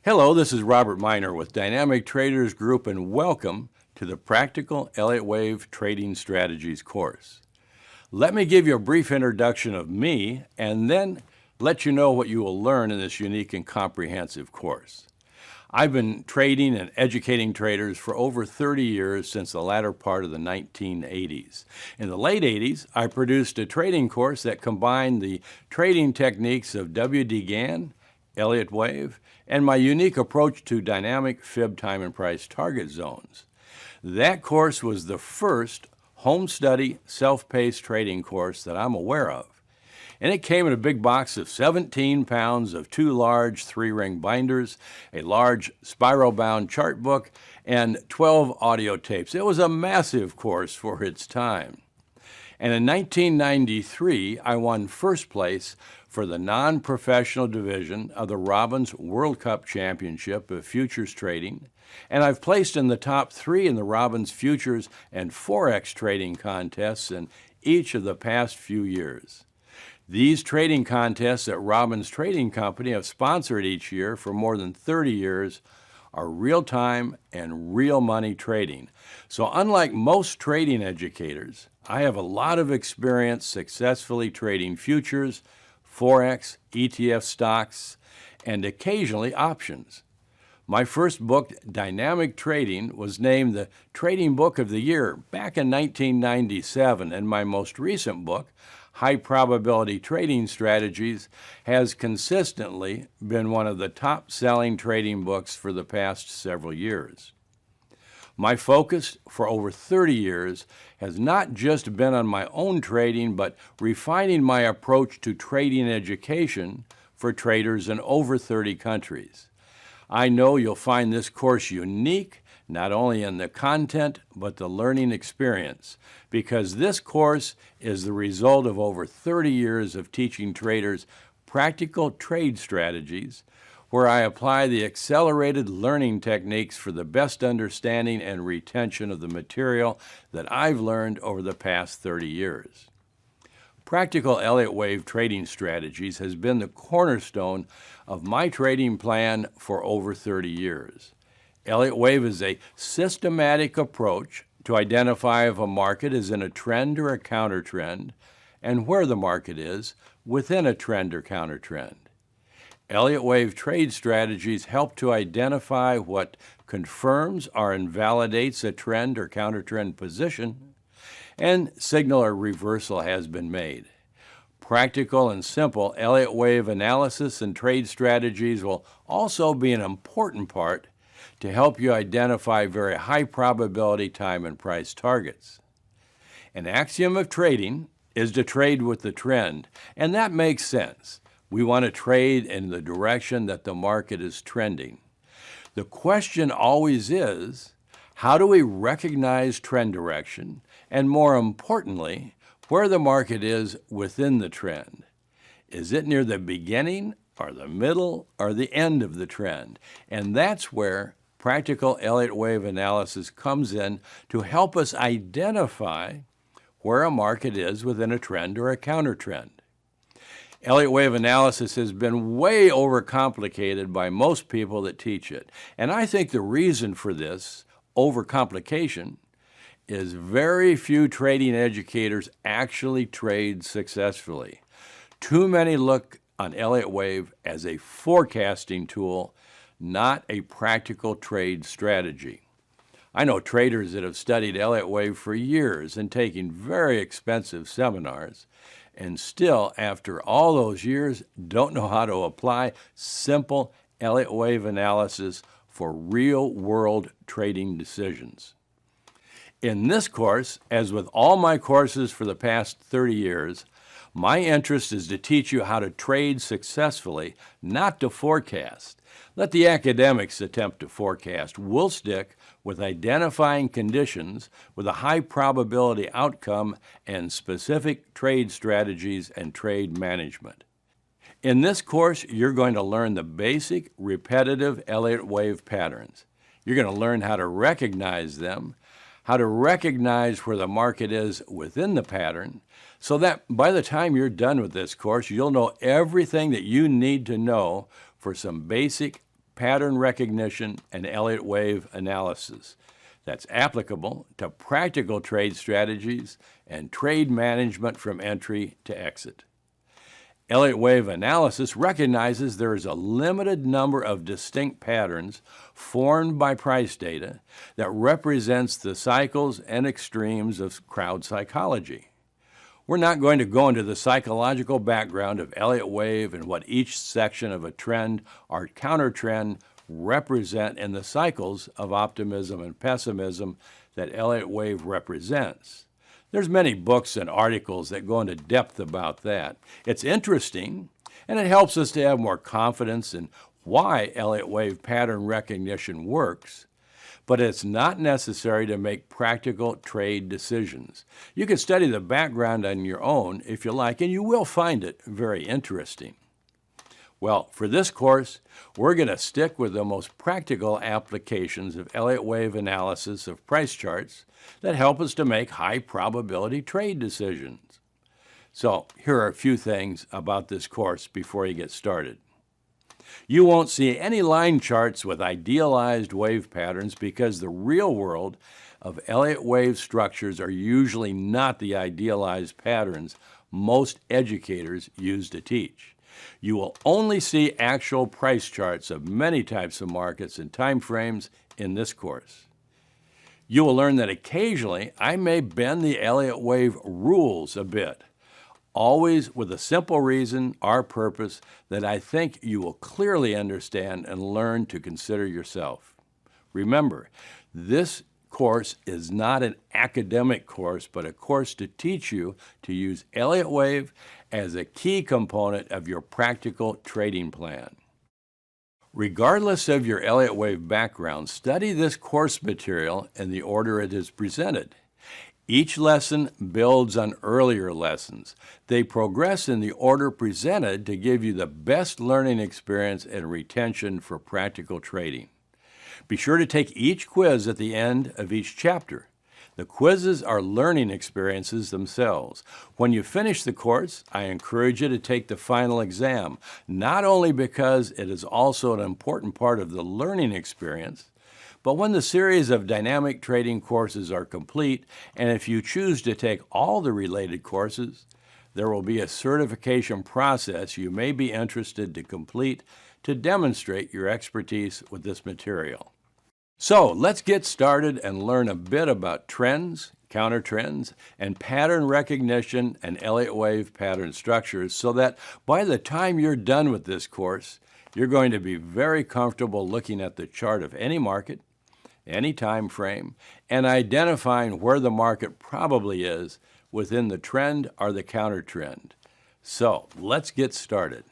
Hello, this is Robert Miner with Dynamic Traders Group, and welcome to the Practical Elliott Wave Trading Strategies course. Let me give you a brief introduction of me and then let you know what you will learn in this unique and comprehensive course. I've been trading and educating traders for over 30 years since the latter part of the 1980s. In the late 80s, I produced a trading course that combined the trading techniques of W.D. Gann, Elliott Wave, and my unique approach to dynamic fib time and price target zones. That course was the first home study, self-paced trading course that I'm aware of. And it came in a big box of 17 pounds of 2 large 3-ring binders, a large spiral-bound chart book, and 12 audio tapes. It was a massive course for its time. And in 1993, I won first place for the non-professional division of the Robbins World Cup Championship of Futures Trading, and I've placed in the top 3 in the Robbins Futures and Forex trading contests in each of the past few years. These trading contests that Robbins Trading Company have sponsored each year for more than 30 years are real-time and real money trading. So unlike most trading educators, I have a lot of experience successfully trading futures, Forex, ETF stocks, and occasionally options. My first book, Dynamic Trading, was named the Trading Book of the Year back in 1997, and my most recent book, High Probability Trading Strategies, has consistently been one of the top-selling trading books for the past several years. My focus for over 30 years has not just been on my own trading, but refining my approach to trading education for traders in over 30 countries. I know you'll find this course unique, not only in the content, but the learning experience, because this course is the result of over 30 years of teaching traders practical trade strategies, where I apply the accelerated learning techniques for the best understanding and retention of the material that I've learned over the past 30 years. Practical Elliott Wave Trading Strategies has been the cornerstone of my trading plan for over 30 years. Elliott Wave is a systematic approach to identify if a market is in a trend or a counter trend, and where the market is within a trend or counter trend. Elliott Wave trade strategies help to identify what confirms or invalidates a trend or counter-trend position, and signal a reversal has been made. Practical and simple Elliott Wave analysis and trade strategies will also be an important part to help you identify very high probability time and price targets. An axiom of trading is to trade with the trend, and that makes sense. We want to trade in the direction that the market is trending. The question always is, how do we recognize trend direction, and more importantly, where the market is within the trend? Is it near the beginning, or the middle, or the end of the trend? And that's where practical Elliott Wave analysis comes in to help us identify where a market is within a trend or a counter trend. Elliott Wave analysis has been way overcomplicated by most people that teach it. And I think the reason for this overcomplication is very few trading educators actually trade successfully. Too many look on Elliott Wave as a forecasting tool, not a practical trade strategy. I know traders that have studied Elliott Wave for years and taken very expensive seminars, and still, after all those years, don't know how to apply simple Elliott Wave analysis for real-world trading decisions. In this course, as with all my courses for the past 30 years, my interest is to teach you how to trade successfully, not to forecast. Let the academics attempt to forecast. We'll stick with identifying conditions with a high probability outcome and specific trade strategies and trade management. In this course, you're going to learn the basic repetitive Elliott Wave patterns. You're going to learn how to recognize them, how to recognize where the market is within the pattern, so that by the time you're done with this course, you'll know everything that you need to know for some basic pattern recognition, and Elliott wave analysis that's applicable to practical trade strategies and trade management from entry to exit. Elliott wave analysis recognizes there is a limited number of distinct patterns formed by price data that represents the cycles and extremes of crowd psychology. We're not going to go into the psychological background of Elliott wave and what each section of a trend or counter-trend represent in the cycles of optimism and pessimism that Elliott wave represents. There's many books and articles that go into depth about that. It's interesting, and it helps us to have more confidence in why Elliott wave pattern recognition works, but it's not necessary to make practical trade decisions. You can study the background on your own if you like, and you will find it very interesting. Well, for this course, we're going to stick with the most practical applications of Elliott wave analysis of price charts that help us to make high probability trade decisions. So here are a few things about this course before you get started. You won't see any line charts with idealized wave patterns because the real world of Elliott wave structures are usually not the idealized patterns most educators use to teach. You will only see actual price charts of many types of markets and time frames in this course. You will learn that occasionally I may bend the Elliott wave rules a bit, always with a simple reason or purpose that I think you will clearly understand and learn to consider yourself. Remember, this course is not an academic course, but a course to teach you to use Elliott wave as a key component of your practical trading plan. Regardless of your Elliott wave background, study this course material in the order it is presented. Each lesson builds on earlier lessons. They progress in the order presented to give you the best learning experience and retention for practical trading. Be sure to take each quiz at the end of each chapter. The quizzes are learning experiences themselves. When you finish the course, I encourage you to take the final exam, not only because it is also an important part of the learning experience, but when the series of dynamic trading courses are complete, and if you choose to take all the related courses, there will be a certification process you may be interested to complete to demonstrate your expertise with this material. So let's get started and learn a bit about trends, counter-trends, and pattern recognition and Elliott wave pattern structures so that by the time you're done with this course, you're going to be very comfortable looking at the chart of any market, any time frame, and identifying where the market probably is within the trend or the counter-trend. So let's get started.